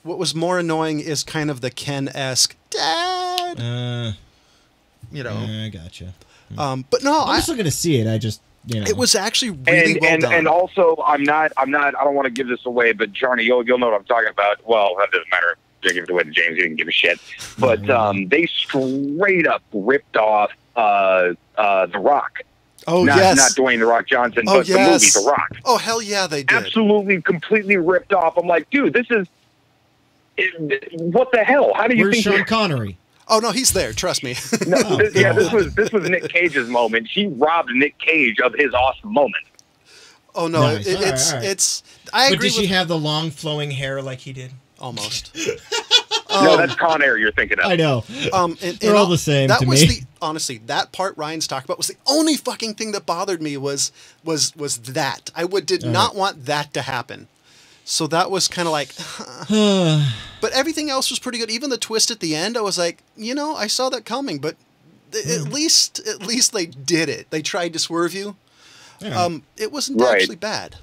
[SPEAKER 1] What was more annoying is kind of the Ken-esque dad.
[SPEAKER 2] I gotcha.
[SPEAKER 1] But no,
[SPEAKER 2] I'm still gonna see it. I just
[SPEAKER 1] it was actually really well done.
[SPEAKER 3] And also, I don't want to give this away, but Johnny, you'll know what I'm talking about. Well, that doesn't matter. I give it away to James. He didn't give a shit. But they straight up ripped off The Rock.
[SPEAKER 1] Oh,
[SPEAKER 3] not Dwayne The Rock Johnson, but the movie The Rock.
[SPEAKER 1] Oh, hell yeah, they did.
[SPEAKER 3] Absolutely, completely ripped off. I'm like, dude, this is what the hell? How do you think?
[SPEAKER 2] Where's Sean Connery?
[SPEAKER 1] Oh no, he's there. Trust me.
[SPEAKER 3] This was Nick Cage's moment. She robbed Nick Cage of his awesome moment.
[SPEAKER 1] Oh no, nice. It's. I agree.
[SPEAKER 2] But did she have the long flowing hair like he did?
[SPEAKER 1] Almost.
[SPEAKER 3] No, that's Con Air you're thinking of.
[SPEAKER 2] I know.
[SPEAKER 1] They're
[SPEAKER 2] all the same to me.
[SPEAKER 1] Honestly, that part Ryan's talked about was the only fucking thing that bothered me was that. I did not want that to happen. So that was kind of like, but everything else was pretty good. Even the twist at the end, I was like, I saw that coming, but at least they did it. They tried to swerve you.
[SPEAKER 2] Yeah.
[SPEAKER 1] It wasn't
[SPEAKER 3] Right.
[SPEAKER 1] actually bad.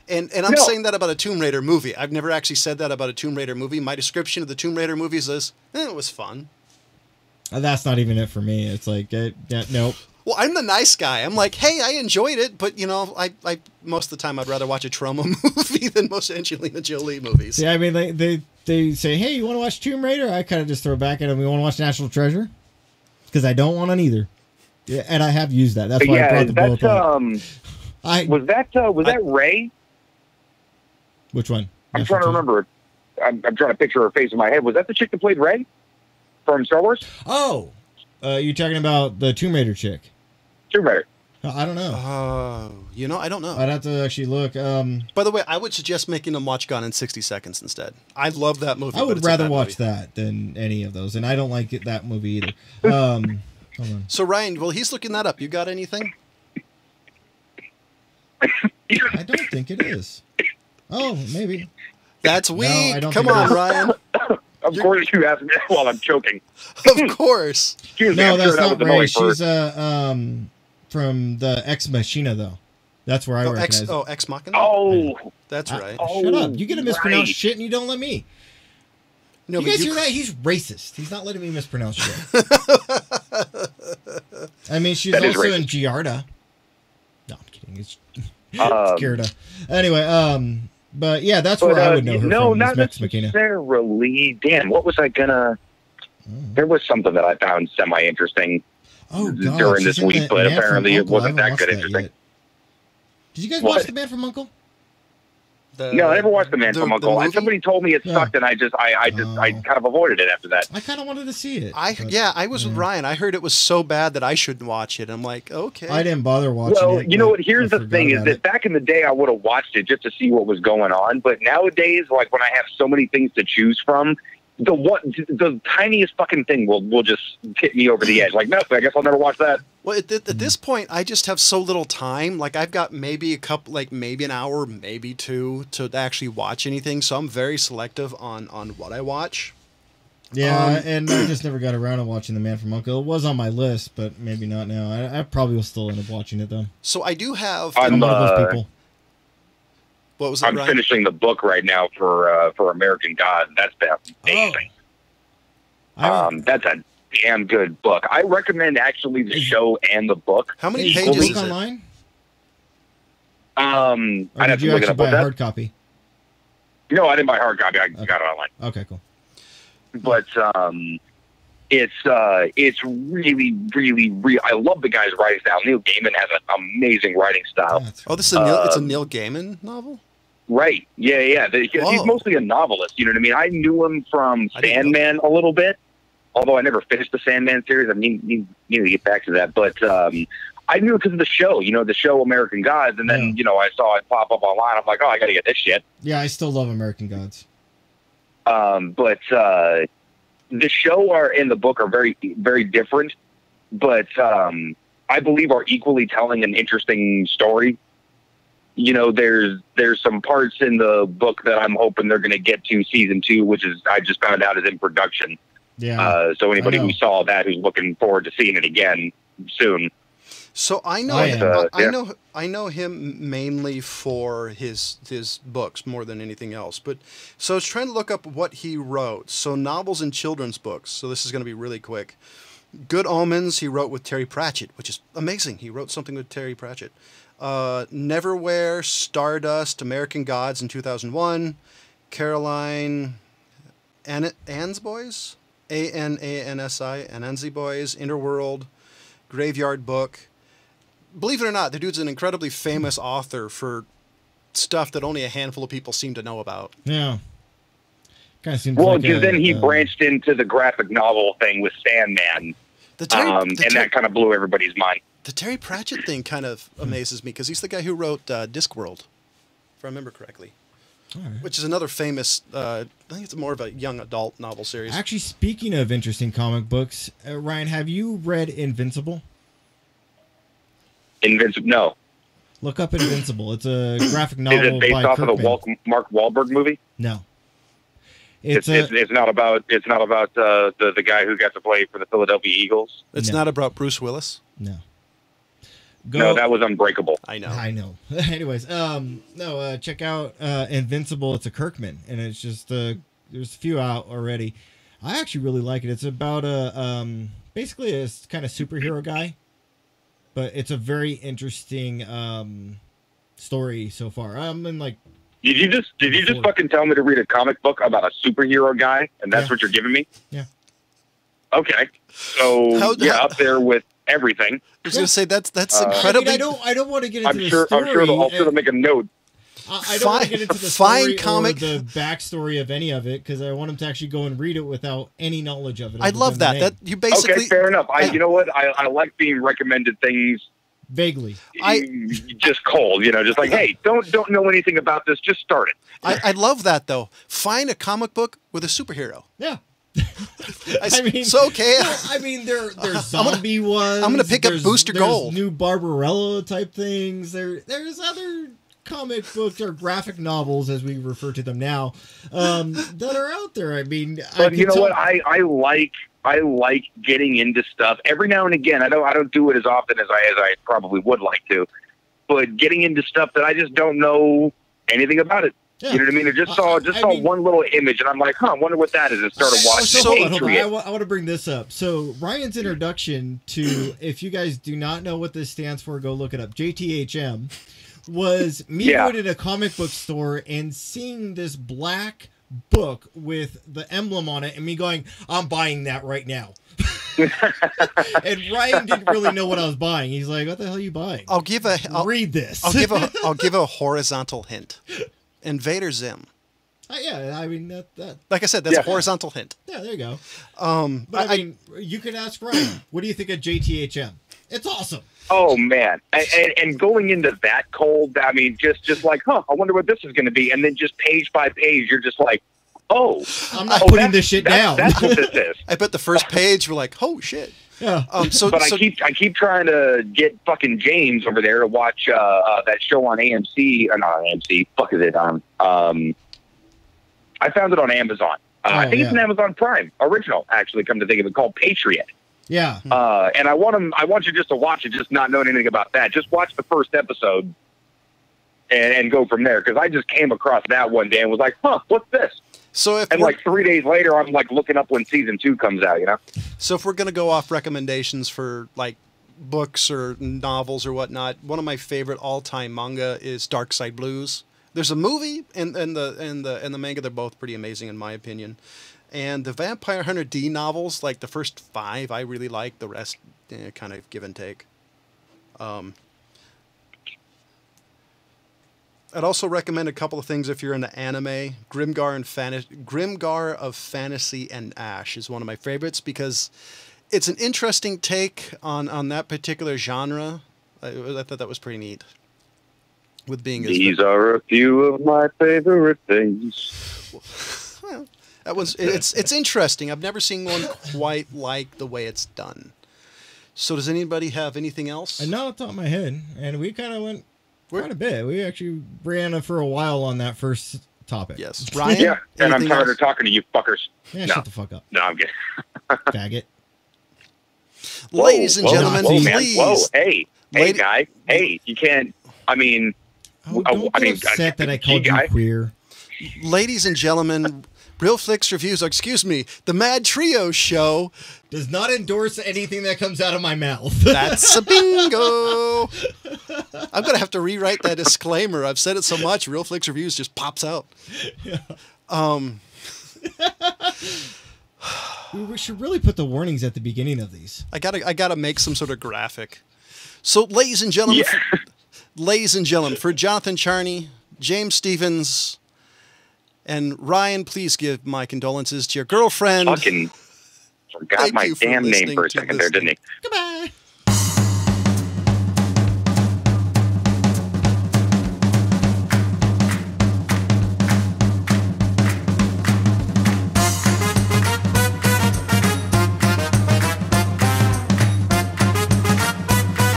[SPEAKER 1] And I'm
[SPEAKER 3] No.
[SPEAKER 1] saying that about a Tomb Raider movie. I've never actually said that about a Tomb Raider movie. My description of the Tomb Raider movies is, it was fun.
[SPEAKER 2] That's not even it for me. It's like, nope.
[SPEAKER 1] Well, I'm the nice guy. I'm like, hey, I enjoyed it, but I most of the time I'd rather watch a Troma movie than most Angelina Jolie movies.
[SPEAKER 2] Yeah, I mean, they say, hey, you want to watch Tomb Raider? I kind of just throw back at them. We want to watch National Treasure because I don't want on either. Yeah, and I have used that. That's why I brought the both up.
[SPEAKER 3] Was that Ray?
[SPEAKER 2] Which one?
[SPEAKER 3] I'm trying to remember. I'm trying to picture her face in my head. Was that the chick that played Ray from Star Wars?
[SPEAKER 2] Oh, you're talking about the Tomb Raider chick.
[SPEAKER 3] Tomb Raider.
[SPEAKER 2] I don't know.
[SPEAKER 1] I don't know.
[SPEAKER 2] I'd have to actually look.
[SPEAKER 1] By the way, I would suggest making them watch Gone in 60 Seconds instead. I love that movie.
[SPEAKER 2] I would rather watch that than any of those, and I don't like that movie either. Hold on.
[SPEAKER 1] So Ryan, well, he's looking that up. You got anything?
[SPEAKER 2] I don't think it is. Oh, maybe.
[SPEAKER 1] That's
[SPEAKER 2] No,
[SPEAKER 1] weak.
[SPEAKER 2] I don't
[SPEAKER 1] Come
[SPEAKER 2] think it
[SPEAKER 1] on,
[SPEAKER 2] is.
[SPEAKER 1] Ryan.
[SPEAKER 3] Of course, you asked me while I'm choking.
[SPEAKER 1] Of course.
[SPEAKER 3] Excuse me,
[SPEAKER 2] No,
[SPEAKER 3] I'm
[SPEAKER 2] that's
[SPEAKER 3] sure that
[SPEAKER 2] not
[SPEAKER 3] was annoying
[SPEAKER 2] Ray.
[SPEAKER 3] for-
[SPEAKER 2] She's from the Ex Machina though. That's where I recognize it.
[SPEAKER 1] Ex Machina?
[SPEAKER 3] Oh,
[SPEAKER 1] That's right.
[SPEAKER 2] Shut up! You get to mispronounce
[SPEAKER 3] right.
[SPEAKER 2] shit and you don't let me.
[SPEAKER 1] No,
[SPEAKER 2] You
[SPEAKER 1] but
[SPEAKER 2] guys hear that? He's racist. He's not letting me mispronounce shit. I mean, she's
[SPEAKER 3] That is
[SPEAKER 2] also in
[SPEAKER 3] racist.
[SPEAKER 2] Giarda. No, I'm kidding. It's Giarda. Anyway, but yeah, that's where I would know her
[SPEAKER 3] no,
[SPEAKER 2] from.
[SPEAKER 3] not
[SPEAKER 2] is Ex Machina.
[SPEAKER 3] necessarily. Damn, what was I gonna? There was something that I found semi-interesting
[SPEAKER 2] Oh, God,
[SPEAKER 3] during
[SPEAKER 2] she's
[SPEAKER 3] this
[SPEAKER 2] in
[SPEAKER 3] week,
[SPEAKER 2] The
[SPEAKER 3] but
[SPEAKER 2] Man from
[SPEAKER 3] apparently it
[SPEAKER 2] Uncle. I
[SPEAKER 3] wasn't
[SPEAKER 2] haven't
[SPEAKER 3] that good
[SPEAKER 2] watched
[SPEAKER 3] interesting.
[SPEAKER 2] yet. Did you guys
[SPEAKER 3] What?
[SPEAKER 2] watch The Man from Uncle?
[SPEAKER 3] No, I never watched The Man from Uncle.
[SPEAKER 1] movie?
[SPEAKER 3] Somebody told me it
[SPEAKER 2] Yeah.
[SPEAKER 3] sucked, and I kind of avoided it after that.
[SPEAKER 2] I kind of wanted to see it. but
[SPEAKER 1] I was with Ryan. I heard it was so bad that I shouldn't watch it. I'm like, okay.
[SPEAKER 2] I didn't bother watching
[SPEAKER 3] Well,
[SPEAKER 2] it.
[SPEAKER 3] you know
[SPEAKER 2] but
[SPEAKER 3] what? Here's
[SPEAKER 2] I
[SPEAKER 3] the
[SPEAKER 2] forgot
[SPEAKER 3] thing: is
[SPEAKER 2] about
[SPEAKER 3] that
[SPEAKER 2] it.
[SPEAKER 3] back in the day, I would have watched it just to see what was going on. But nowadays, like when I have so many things to choose from, the tiniest fucking thing will just hit me over the edge. Like, no, I guess I'll never watch that.
[SPEAKER 1] Well, at this point, I just have so little time. Like, I've got maybe maybe an hour, maybe two to actually watch anything. So I'm very selective on what I watch.
[SPEAKER 2] Yeah, and I just never got around to watching The Man from Uncle. It was on my list, but maybe not now. I probably will still end up watching it though.
[SPEAKER 1] So I do have.
[SPEAKER 3] I'm,
[SPEAKER 2] I'm one of those people.
[SPEAKER 1] What was it,
[SPEAKER 3] I'm
[SPEAKER 1] Ryan?
[SPEAKER 3] finishing the book right now for American God. That's been amazing. That's a damn good book. I recommend actually the show and the book.
[SPEAKER 1] How many
[SPEAKER 2] Is the
[SPEAKER 1] pages
[SPEAKER 2] book
[SPEAKER 1] is it?
[SPEAKER 2] online?
[SPEAKER 3] Or
[SPEAKER 2] Or
[SPEAKER 3] I'd
[SPEAKER 2] did
[SPEAKER 3] have to
[SPEAKER 2] you
[SPEAKER 3] look it
[SPEAKER 2] actually
[SPEAKER 3] up.
[SPEAKER 2] buy
[SPEAKER 3] What's
[SPEAKER 2] a
[SPEAKER 3] that?
[SPEAKER 2] hard copy?
[SPEAKER 3] No, I didn't buy hard copy. I got it online.
[SPEAKER 2] Okay, cool.
[SPEAKER 3] But it's really. I love the guy's writing style. Neil Gaiman has an amazing writing style.
[SPEAKER 2] That's
[SPEAKER 1] Oh, this is it's a Neil Gaiman novel?
[SPEAKER 3] Right? Yeah. He's
[SPEAKER 1] Whoa.
[SPEAKER 3] mostly a novelist. You know what I mean? I knew him from
[SPEAKER 1] I didn't know
[SPEAKER 3] Sandman a little bit, although I never finished the Sandman series. I need to get back to that. But I knew it because of the show. You know, the show American Gods, and then I saw it pop up online. I'm like, oh, I got to get this shit.
[SPEAKER 2] Yeah, I still love American Gods.
[SPEAKER 3] But the show and the book are very, very different, but I believe are equally telling an interesting story. You know, there's some parts in the book that I'm hoping they're going to get to season 2, which is I just found out is in production.
[SPEAKER 2] Yeah.
[SPEAKER 3] So anybody
[SPEAKER 2] I know.
[SPEAKER 3] who saw that who's looking forward to seeing it again soon.
[SPEAKER 1] So I know I know him mainly for his books more than anything else. But so I was trying to look up what he wrote. So novels and children's books. So this is going to be really quick. Good Omens he wrote with Terry Pratchett, which is amazing. He wrote something with Terry Pratchett. Neverwhere, Stardust, American Gods in 2001. Caroline Ann's Boys, Anansi, Anansi Boys, Interworld, Graveyard Book. Believe it or not, the dude's an incredibly famous author for stuff that only a handful of people seem to know about.
[SPEAKER 2] Yeah. Kind of seems
[SPEAKER 3] Well,
[SPEAKER 2] like
[SPEAKER 3] because then he branched into the graphic novel thing with Sandman, and that kind of blew everybody's mind.
[SPEAKER 1] The Terry Pratchett thing kind of amazes me because he's the guy who wrote Discworld, if I remember correctly. Right. Which is another famous, I think it's more of a young adult novel series.
[SPEAKER 2] Actually, speaking of interesting comic books, Ryan, have you read Invincible?
[SPEAKER 3] Invincible? No.
[SPEAKER 2] Look up Invincible. It's a graphic novel
[SPEAKER 3] Is it based
[SPEAKER 2] by
[SPEAKER 3] off of the
[SPEAKER 2] Kirkman.
[SPEAKER 3] Mark Wahlberg movie?
[SPEAKER 2] No.
[SPEAKER 3] It's not about the guy who got to play for the Philadelphia Eagles.
[SPEAKER 1] It's not about Bruce Willis.
[SPEAKER 2] No.
[SPEAKER 3] No, that was Unbreakable.
[SPEAKER 1] I know.
[SPEAKER 2] Anyways, check out Invincible. It's a Kirkman, and it's just there's a few out already. I actually really like it. It's about basically a kind of superhero guy, but it's a very interesting story so far. I'm in like.
[SPEAKER 3] Did you just fucking tell me to read a comic book about a superhero guy, and that's what you're giving me?
[SPEAKER 2] Yeah.
[SPEAKER 3] Okay. So up there with everything.
[SPEAKER 1] I was going to say that's incredibly.
[SPEAKER 2] I don't want to get into the story.
[SPEAKER 3] I'll sure to make a note.
[SPEAKER 2] I don't want to get into the story or the backstory of any of it because I want him to actually go and read it without any knowledge of it.
[SPEAKER 1] I love that. That you basically.
[SPEAKER 3] Okay, fair enough. You know what? I like being recommended things
[SPEAKER 2] vaguely.
[SPEAKER 3] Just cold, just like, hey, don't know anything about this. Just start it.
[SPEAKER 1] I love that though. Find a comic book with a superhero.
[SPEAKER 2] Yeah. There's zombie ones.
[SPEAKER 1] I'm gonna pick up Booster Gold.
[SPEAKER 2] New Barbarella type things. There's other comic books or graphic novels, as we refer to them now, that are out there.
[SPEAKER 3] But you know what? I like getting into stuff every now and again. I don't do it as often as I probably would like to, but getting into stuff that I just don't know anything about it. Yeah. You know what I mean? I just saw one little image, and I'm like, I wonder what that is, and started watching.
[SPEAKER 2] Hold on. I want to bring this up. So Ryan's introduction to, if you guys do not know what this stands for, go look it up. JTHM was me going to a comic book store and seeing this black book with the emblem on it, and me going, I'm buying that right now. And Ryan didn't really know what I was buying. He's like, what the hell are you buying?
[SPEAKER 1] Read this. I'll give a horizontal hint. Invader Zim.
[SPEAKER 2] That.
[SPEAKER 1] Like I said, that's a horizontal hint.
[SPEAKER 2] Yeah, there you go. But you can ask Ryan. What do you think of JTHM? It's awesome.
[SPEAKER 3] Oh man, and going into that cold, just like, I wonder what this is going to be, and then just page by page, you're just like,
[SPEAKER 2] I'm not putting this shit down.
[SPEAKER 3] That's what this is.
[SPEAKER 1] I bet the first page we're like, oh shit.
[SPEAKER 2] Yeah.
[SPEAKER 3] I keep trying to get fucking James over there to watch that show on AMC. Not AMC. Fuck is it? I found it on Amazon. I think it's an Amazon Prime original. Actually, come to think of it, called Patriot.
[SPEAKER 2] Yeah.
[SPEAKER 3] And I want you just to watch it, just not knowing anything about that. Just watch the first episode and go from there. Because I just came across that one day and was like, what's this? And like 3 days later, I'm like looking up when season 2 comes out,
[SPEAKER 1] So if we're going to go off recommendations for like books or novels or whatnot, one of my favorite all-time manga is Dark Side Blues. There's a movie and the manga. They're both pretty amazing in my opinion. And the Vampire Hunter D novels, like the first 5, I really like. The rest, kind of give and take. I'd also recommend a couple of things if you're into anime. Grimgar of Fantasy and Ash is one of my favorites because it's an interesting take on that particular genre. I thought that was pretty neat. With being
[SPEAKER 3] these are a few of my favorite things.
[SPEAKER 1] Well, it's interesting. I've never seen one quite like the way it's done. So does anybody have anything else?
[SPEAKER 2] Not off the top of my head, and we kind of went quite a bit. We actually ran for a while on that first topic.
[SPEAKER 1] Yes. Ryan?
[SPEAKER 3] Yeah, and I'm tired of talking to you fuckers.
[SPEAKER 2] Yeah, shut the fuck up.
[SPEAKER 3] No, I'm kidding.
[SPEAKER 2] Faggot.
[SPEAKER 1] Ladies and gentlemen, please.
[SPEAKER 3] Whoa, hey, guy. Hey, you can't,
[SPEAKER 2] don't get upset that I called you queer.
[SPEAKER 1] Ladies and gentlemen, Real Flicks Reviews, the MadTrio show
[SPEAKER 2] does not endorse anything that comes out of my mouth.
[SPEAKER 1] That's a bingo. I'm going to have to rewrite that disclaimer. I've said it so much, Real Flicks Reviews just pops out.
[SPEAKER 2] Yeah. We should really put the warnings at the beginning of these.
[SPEAKER 1] I gotta make some sort of graphic. So, ladies and gentlemen, for Jonathan Charney, James Stevens, and Ryan, please give my condolences to your girlfriend.
[SPEAKER 3] Fucking forgot my damn name for a second there, didn't he?
[SPEAKER 2] Goodbye.